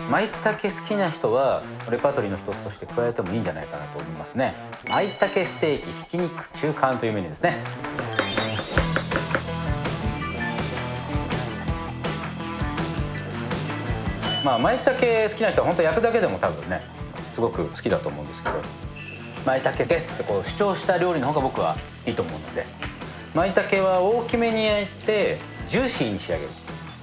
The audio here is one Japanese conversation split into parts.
舞茸好きな人はレパートリーの一つとして加えてもいいんじゃないかなと思いますね。舞茸ステーキひき肉中間というメニューですね。舞茸好きな人は本当焼くだけでも多分ねすごく好きだと思うんですけど、舞茸ですってこう主張した料理の方が僕はいいと思うので、舞茸は大きめに焼いてジューシーに仕上げる。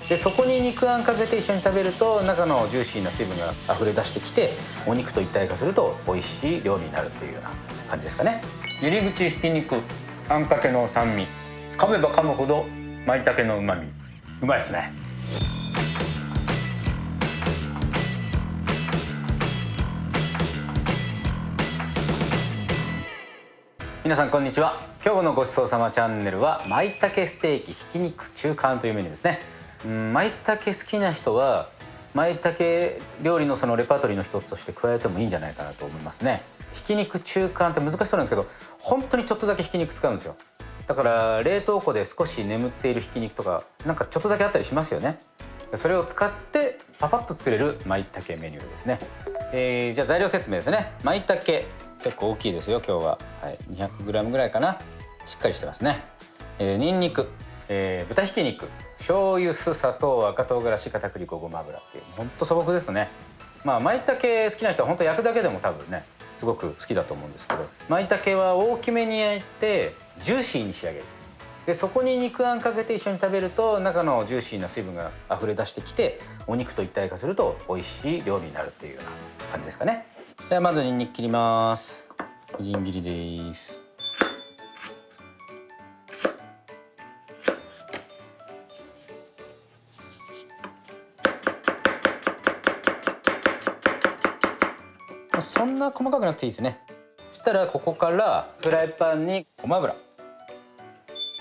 でそこに肉あんかけて一緒に食べると中のジューシーな水分が溢れ出してきてお肉と一体化すると美味しい料理になるというような感じですかね。入り口ひき肉、あんかけの酸味、噛めば噛むほど舞茸の旨味、うまいですね。皆さんこんにちは。今日のごちそうさまチャンネルは舞茸ステーキひき肉中間というメニューですね。舞茸好きな人は舞茸料理のそのレパートリーの一つとして加えてもいいんじゃないかなと思いますね。ひき肉中間って難しそうなんですけど、本当にちょっとだけひき肉使うんですよ。だから冷凍庫で少し眠っているひき肉とかなんかちょっとだけあったりしますよね。それを使ってパパッと作れる舞茸メニューですね。じゃあ材料説明ですね。舞茸結構大きいですよ今日は、200g ぐらいかな。しっかりしてますね。にんにく、豚ひき肉、醤油、酢、砂糖、赤唐辛子、片栗粉、ごま油っていうほんと素朴ですね。舞茸好きな人は本当焼くだけでも多分ねすごく好きだと思うんですけど、舞茸は大きめに焼いてジューシーに仕上げる。でそこに肉あんかけて一緒に食べると中のジューシーな水分が溢れ出してきてお肉と一体化すると美味しい料理になるっていうような感じですかね。ではまずにんにく切ります。みじん切りです。そんな細かくなくていいですね。そしたらここからフライパンにごま油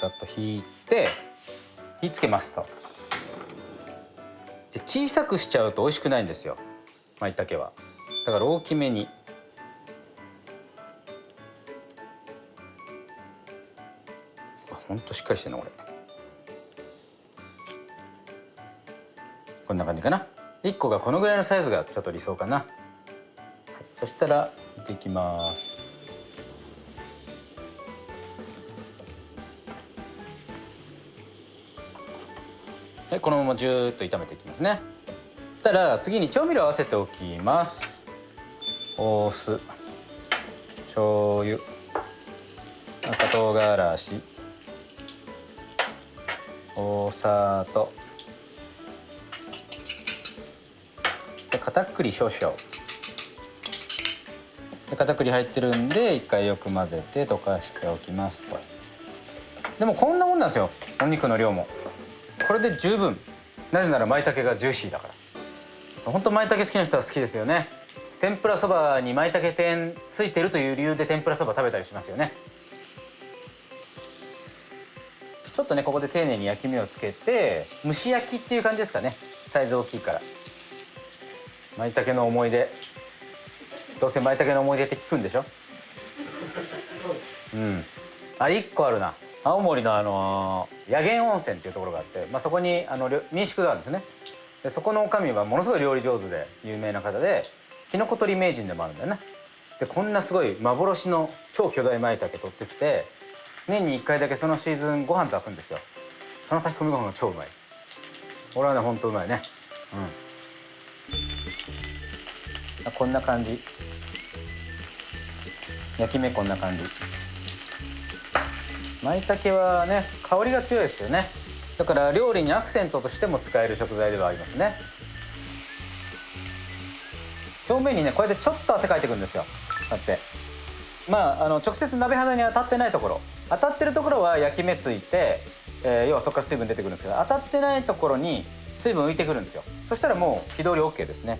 ざっとひいて火つけますと。で小さくしちゃうと美味しくないんですよ舞茸は。だから大きめに。ほんとしっかりしてるなこれ。こんな感じかな。1個がこのぐらいのサイズがちょっと理想かな。そしたら煮ていきます。でこのままジューッと炒めていきますね。そしたら次に調味料を合わせておきます。お酢、醤油、赤唐辛子、お砂糖で片栗少々で片栗入ってるんで一回よく混ぜて溶かしておきますと。でもこんなもんなんですよお肉の量も。これで十分。なぜなら舞茸がジューシーだから。本当舞茸好きな人は好きですよね。天ぷらそばに舞茸天ついてるという理由で天ぷらそば食べたりしますよね。ちょっとねここで丁寧に焼き目をつけて蒸し焼きっていう感じですかね。サイズ大きいから。舞茸の思い出、どうせ舞茸の思い出って聞くんでしょ。そうです。1個あるな。青森の野源温泉っていうところがあって、そこに民宿があるんですね。でそこの女将はものすごい料理上手で有名な方できのこ取り名人でもあるんだよね。でこんなすごい幻の超巨大舞茸取ってきて年に1回だけそのシーズンご飯炊くんですよ。その炊き込みご飯が超うまい。俺はねほんとうまいね。こんな感じ。焼き目こんな感じ。舞茸はね香りが強いですよね。だから料理にアクセントとしても使える食材ではありますね。表面にねこうやってちょっと汗かいてくるんですよ。こうやって直接鍋肌に当たってないところ、当たってるところは焼き目ついて、要はそこから水分出てくるんですけど、当たってないところに水分浮いてくるんですよ。そしたらもう火通り OK ですね。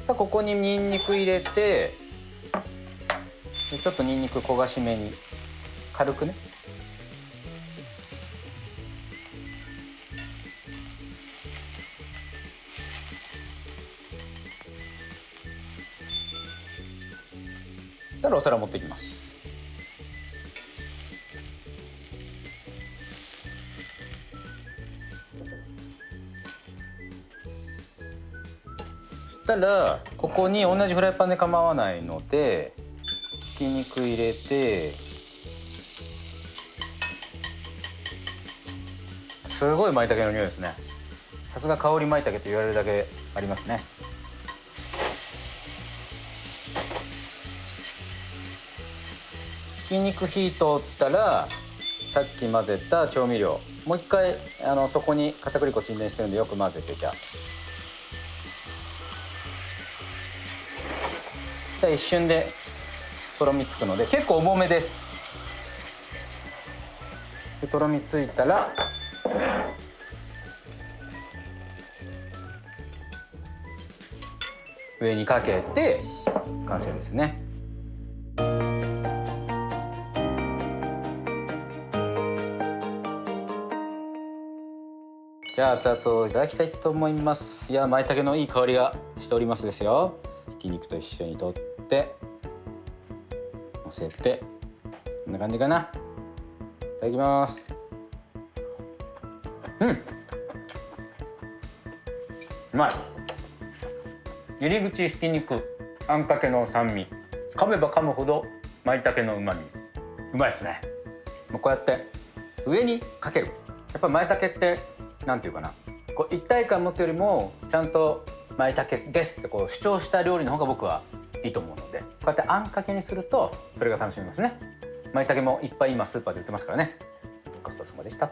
さあここににんにく入れてちょっとにんにく焦がしめに軽くね。そしたらお皿持っていきます。ったらここに同じフライパンで構わないのでひき肉入れて、すごい舞茸の匂いですね。さすが香り舞茸と言われるだけありますね。ひき肉火通ったらさっき混ぜた調味料もう一回そこに片栗粉沈殿してるんでよく混ぜて、じゃあ一瞬でとろみつくので結構重めです。でとろみついたら上にかけて完成ですね。じゃあ熱々をいただきたいと思います。いや舞茸のいい香りがしておりますですよ。ひき肉と一緒に取ってのせて、こんな感じかな。いただきます。うまい。入り口ひき肉、あんかけの酸味、噛めば噛むほど舞茸の旨味、うまいですね。もうこうやって上にかける。やっぱ舞茸ってなんていうかな、こう一体感持つよりもちゃんと舞茸ですってこう主張した料理の方が僕はいいと思うので、こうやってあんかけにするとそれが楽しめますね。舞茸もいっぱい今スーパーで売ってますからね。ごちそうさまでした。